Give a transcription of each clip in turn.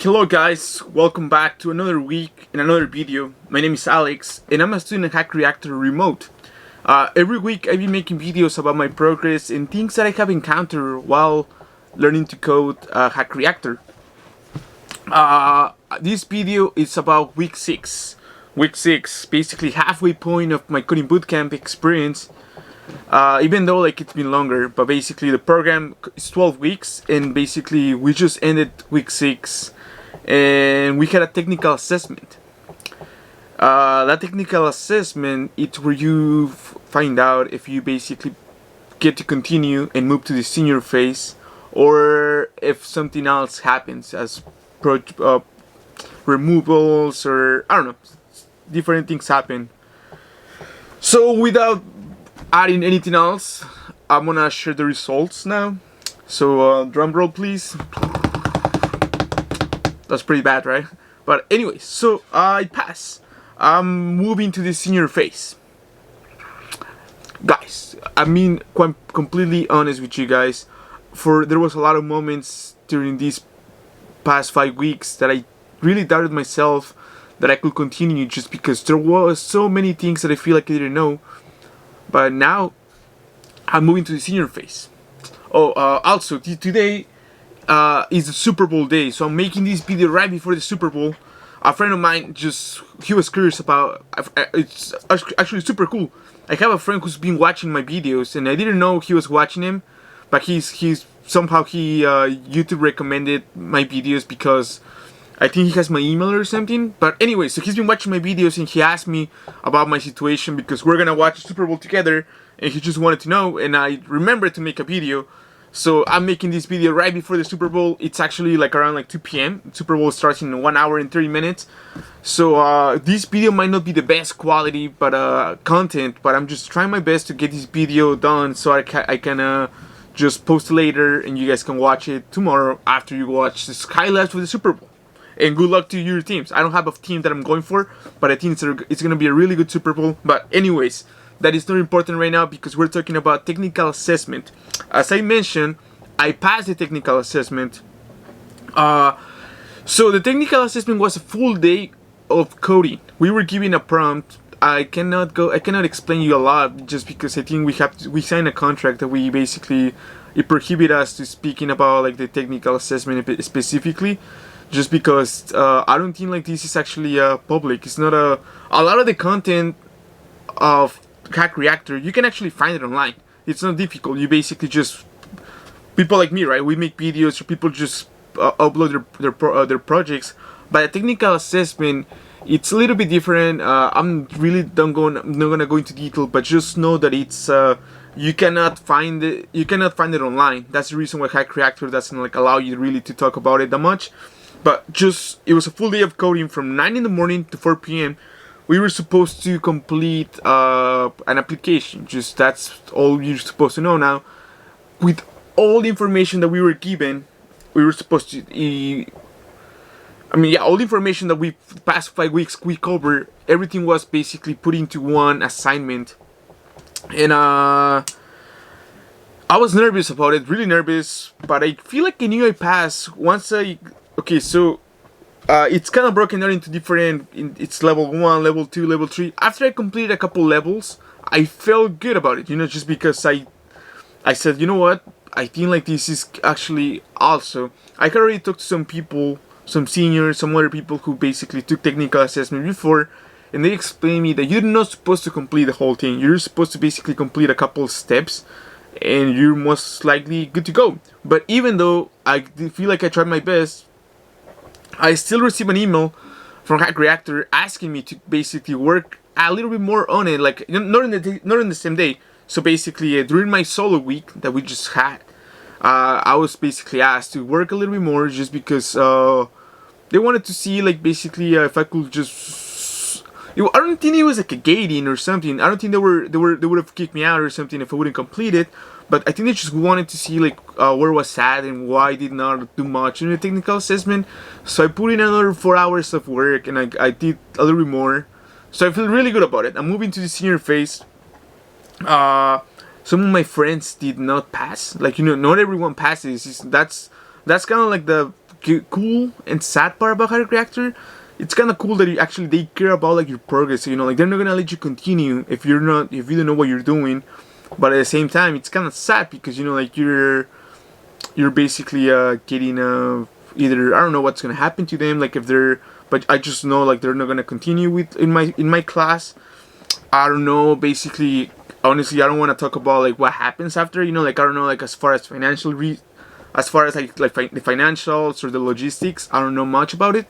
Hello guys, welcome back to another week in another video. My name is Alex and I'm a student at Hack Reactor Remote. Every week I've been making videos about my progress and things that I have encountered while learning to code Hack Reactor. This video is about week 6. Week 6, basically halfway point of my coding bootcamp experience. Even though it's been longer, but basically the program is 12 weeks and basically we just ended week 6 and we had a technical assessment. That technical assessment, it's where you find out if you basically get to continue and move to the senior phase, or if something else happens as removals, or I don't know, different things happen. So without adding anything else, I'm gonna share the results now. So drum roll please. That's pretty bad, right? But anyway, so I pass. I'm moving to the senior phase. Guys, I mean, quite completely honest with you guys, there was a lot of moments during these past 5 weeks that I really doubted myself that I could continue, just because there was so many things that I feel like I didn't know. But now I'm moving to the senior phase. Also today is the Super Bowl day, so I'm making this video right before the Super Bowl. A friend of mine he was curious about. It's actually super cool. I have a friend who's been watching my videos, and I didn't know he was watching them, but he's somehow YouTube recommended my videos because I think he has my email or something. But anyway, so he's been watching my videos and he asked me about my situation because we're gonna watch the Super Bowl together, and he just wanted to know, and I remembered to make a video. So I'm making this video right before the Super Bowl. It's actually around 2 p.m. Super Bowl starts in 1 hour and 30 minutes. So this video might not be the best quality content, but I'm just trying my best to get this video done so I can just post it later and you guys can watch it tomorrow after you watch the highlights for the Super Bowl. And good luck to your teams. I don't have a team that I'm going for, but I think it's going to be a really good Super Bowl. But anyways, that is not important right now because we're talking about technical assessment. As I mentioned, I passed the technical assessment. So the technical assessment was a full day of coding. We were given a prompt. I cannot explain you a lot just because I think we signed a contract that we basically, it prohibits us to speaking about the technical assessment specifically. Just because I don't think this is actually public. It's not a lot of the content of Hack Reactor, you can actually find it online. It's not difficult. You basically just, people like me, right? We make videos, or people just upload their projects. But a technical assessment, it's a little bit different. I'm really not gonna go into detail, but just know that it's you cannot find it. You cannot find it online. That's the reason why Hack Reactor doesn't allow you really to talk about it that much. But it was a full day of coding from 9 in the morning to 4 p.m. We were supposed to complete an application. Just that's all you're supposed to know now. With all the information that we were given, we were supposed to. All the information that we past 5 weeks we covered, everything was basically put into one assignment, and I was nervous about it, really nervous. But I feel like I knew I passed once I. Okay, so. It's kind of broken down into different, it's level 1, level 2, level 3. After I completed a couple levels, I felt good about it, just because I said, you know what, I think this is actually also, I had already talked to some people, some seniors, some other people who basically took technical assessment before, and they explained me that you're not supposed to complete the whole thing. You're supposed to basically complete a couple steps, and you're most likely good to go. But even though I feel like I tried my best, I still received an email from Hack Reactor asking me to basically work a little bit more on it, not in the same day. So basically, during my solo week that we just had, I was basically asked to work a little bit more just because they wanted to see if I could just. I don't think it was a gating or something. I don't think they would have kicked me out or something if I wouldn't complete it. But I think they just wanted to see where was at and why I did not do much in the technical assessment. So I put in another 4 hours of work and I did a little bit more. So I feel really good about it. I'm moving to the senior phase. Some of my friends did not pass. Not everyone passes. That's kind of the cool and sad part about Hack Reactor. It's kind of cool that they care about like your progress. So, like they're not gonna let you continue if you don't know what you're doing. But at the same time, it's kind of sad because like you're basically getting either, I don't know what's gonna happen to them, like if they're, but I just know like they're not gonna continue with in my class. I don't know, basically, honestly, I don't want to talk about like what happens after, like I don't know, like as far as as far as like the financials or the logistics, I don't know much about it.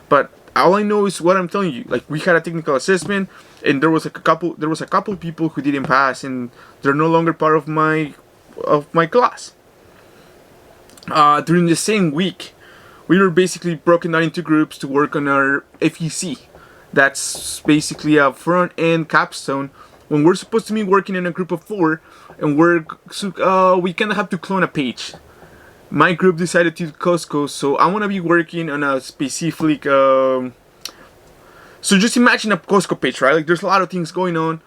But all I know is what I'm telling you. Like we had a technical assessment, and there was a couple people who didn't pass, and they're no longer part of my class. During the same week, we were basically broken down into groups to work on our FEC. That's basically a front end capstone. When we're supposed to be working in a group of 4, and we kind of have to clone a page. My group decided to do Costco, so I want to be working on a specific. So just imagine a Costco page, right? Like there's a lot of things going on.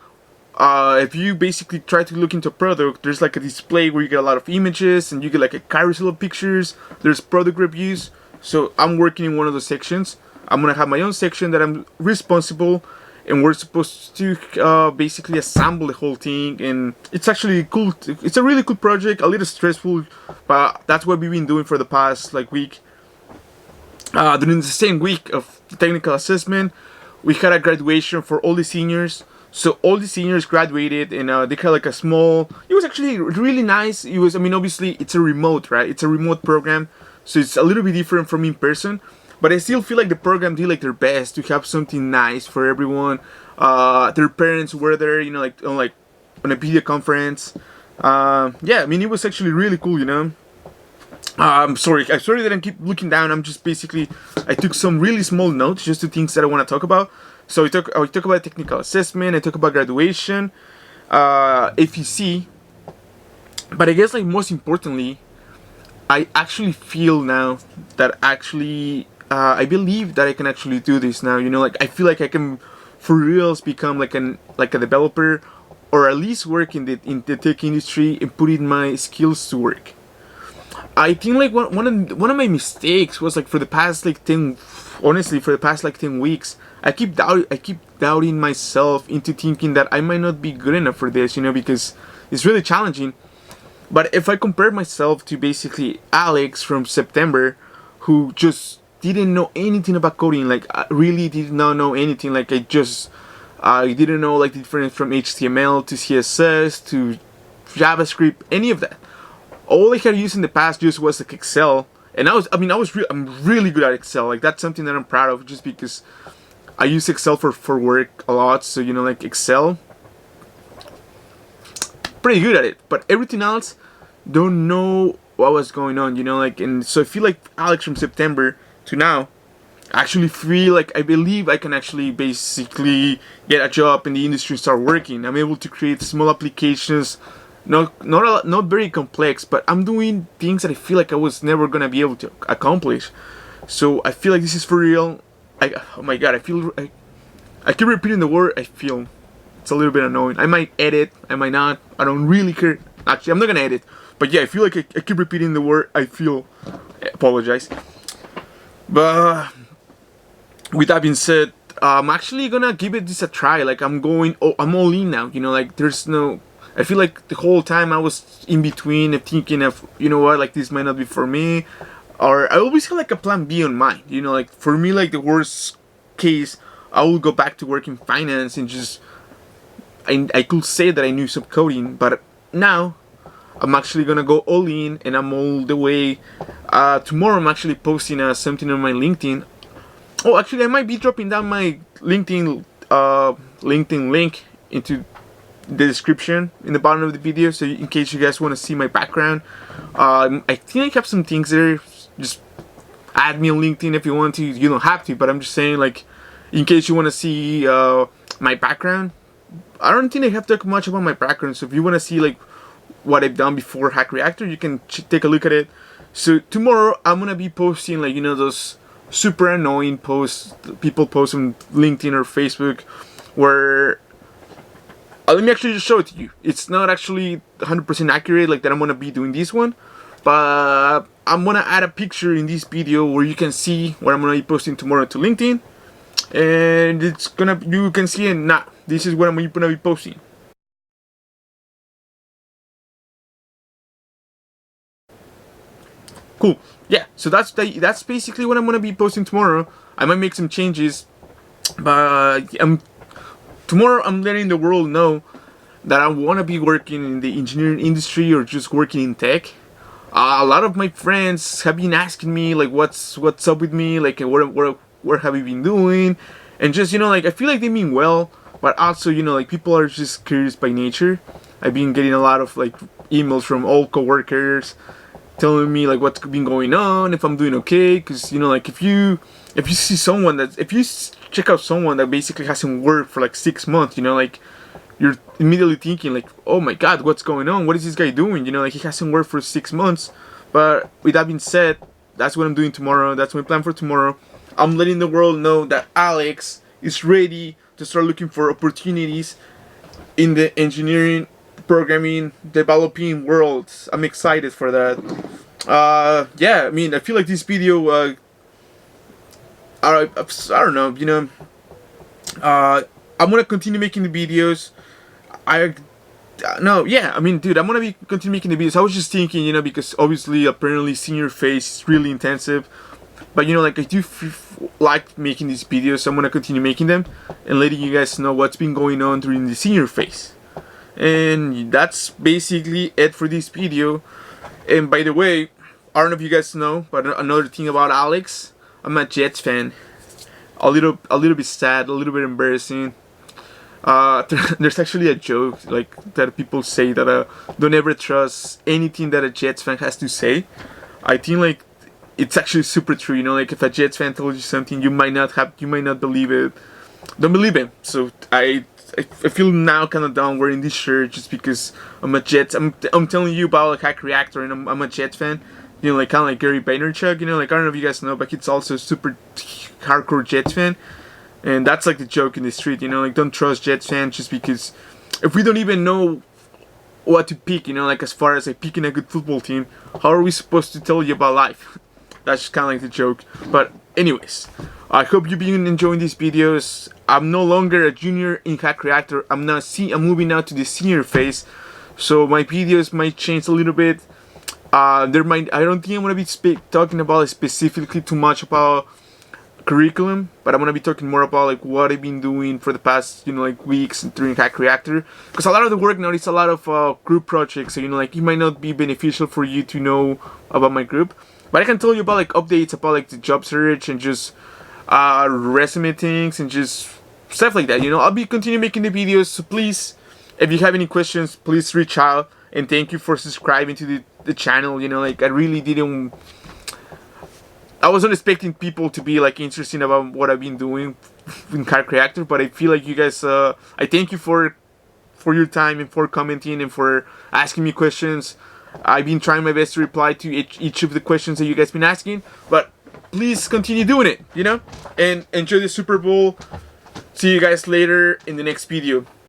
If you basically try to look into a product, there's like a display where you get a lot of images and you get like a carousel of pictures. There's product reviews. So I'm working in one of those sections. I'm gonna have my own section that I'm responsible, and we're supposed to basically assemble the whole thing. And it's actually cool. It's a really cool project. A little stressful, but that's what we've been doing for the past like week. During the same week of technical assessment, we had a graduation for all the seniors. So all the seniors graduated, and they had like a small. It was actually really nice. It was. I mean, obviously, it's a remote, right? It's a remote program, so it's a little bit different from in person. But I still feel like the program did like their best to have something nice for everyone. Their parents were there, like on a video conference. Yeah, I mean, it was actually really cool, I'm sorry that I keep looking down. I'm just basically, I took some really small notes, just to things that I want to talk about. So I talk about technical assessment, I talk about graduation, FEC, but I guess like most importantly, I actually feel now that I believe that I can actually do this now. Like I feel like I can, for reals, become like a developer, or at least work in the tech industry and put in my skills to work. I think like one of my mistakes was like for the past like 10 weeks, I keep doubting myself into thinking that I might not be good enough for this, because it's really challenging. But if I compare myself to basically Alex from September, who just didn't know anything about coding, like I really did not know anything, like I didn't know like the difference from HTML to CSS to JavaScript, any of that. All I had used in the past just was like Excel, and I'm really good at Excel. Like that's something that I'm proud of, just because I use Excel for work a lot. So like Excel, pretty good at it. But everything else, don't know what was going on. And so I feel like Alex from September to now, I actually feel like I believe I can actually basically get a job in the industry and start working. I'm able to create small applications. Not very complex, but I'm doing things that I feel like I was never gonna be able to accomplish. So I feel like this is for real. Oh my god, I keep repeating the word I feel. It's a little bit annoying. I might edit, I might not. I don't really care. Actually, I'm not gonna edit. But yeah, I feel like I keep repeating the word I feel. I apologize. But with that being said, I'm actually gonna give this a try. Like I'm all in now. Like there's no. I feel like the whole time I was in between of thinking of, what, like this might not be for me. Or I always have like a plan B on mind. Like for me, like the worst case, I will go back to work in finance and just, I could say that I knew some coding, but now I'm actually gonna go all in, and I'm all the way. Tomorrow I'm actually posting something on my LinkedIn. Oh, actually I might be dropping down my LinkedIn link into the description in the bottom of the video, so in case you guys want to see my background. I think I have some things there. Just add me on LinkedIn if you want to. You don't have to, but I'm just saying, like, in case you want to see my background. I don't think I have to talk much about my background, so if you want to see like what I've done before Hack Reactor, you can take a look at it. So tomorrow I'm gonna be posting like those super annoying posts people post on LinkedIn or Facebook, where let me actually just show it to you. It's not actually 100% accurate, like that I'm gonna be doing this one, but I'm gonna add a picture in this video where you can see what I'm gonna be posting tomorrow to LinkedIn, and you can see it now. This is what I'm gonna be posting. Cool. Yeah, so that's basically what I'm gonna be posting tomorrow. I might make some changes, but tomorrow I'm letting the world know that I want to be working in the engineering industry or just working in tech. A lot of my friends have been asking me like, what's up with me, like what have you been doing, and just like I feel like they mean well, but also like people are just curious by nature. I've been getting a lot of like emails from old coworkers telling me like what's been going on, if I'm doing okay, because like if you see someone if you check out someone that basically hasn't worked for like 6 months, like you're immediately thinking like, oh my god, what's going on, what is this guy doing, like he hasn't worked for 6 months. But with that being said, that's what I'm doing tomorrow. That's my plan for tomorrow. I'm letting the world know that Alex is ready to start looking for opportunities in the engineering, programming, developing worlds. I'm excited for that. Yeah, I mean, I feel like this video, I don't know, I'm gonna continue making the videos. Yeah, I mean, dude, I'm gonna be continue making the videos. I was just thinking, because obviously, apparently, senior phase is really intensive. But like I do like making these videos, so I'm gonna continue making them and letting you guys know what's been going on during the senior phase. And that's basically it for this video. And by the way, I don't know if you guys know, but another thing about Alex, I'm a Jets fan. A little bit sad, a little bit embarrassing. There's actually a joke like that people say that don't ever trust anything that a Jets fan has to say. I think like it's actually super true. Like if a Jets fan tells you something, you might not believe it. Don't believe him. So I feel now kind of down wearing this shirt just because I'm a Jets. I'm telling you about like Hack Reactor, and I'm a Jets fan. Like kind of like Gary Vaynerchuk. Like I don't know if you guys know, but he's also a super hardcore Jets fan. And that's like the joke in the street, like don't trust Jets fans just because if we don't even know what to pick, like as far as like picking a good football team, how are we supposed to tell you about life? That's just kind of like the joke. But anyways, I hope you've been enjoying these videos. I'm no longer a junior in Hack Reactor. I'm moving now to the senior phase, so my videos might change a little bit. I don't think I'm gonna be talking about specifically too much about curriculum, but I'm gonna be talking more about like what I've been doing for the past like weeks during Hack Reactor, because a lot of the work now is a lot of group projects, so like it might not be beneficial for you to know about my group, but I can tell you about like updates about like the job search and just resume things and just stuff like that. I'll be continue making the videos, so please, if you have any questions, please reach out, and thank you for subscribing to the channel. like I wasn't expecting people to be like interested about what I've been doing in Hack Reactor, but I feel like you guys, I thank you for your time and for commenting and for asking me questions. I've been trying my best to reply to each of the questions that you guys been asking, but please continue doing it, and enjoy the Super Bowl. See you guys later in the next video.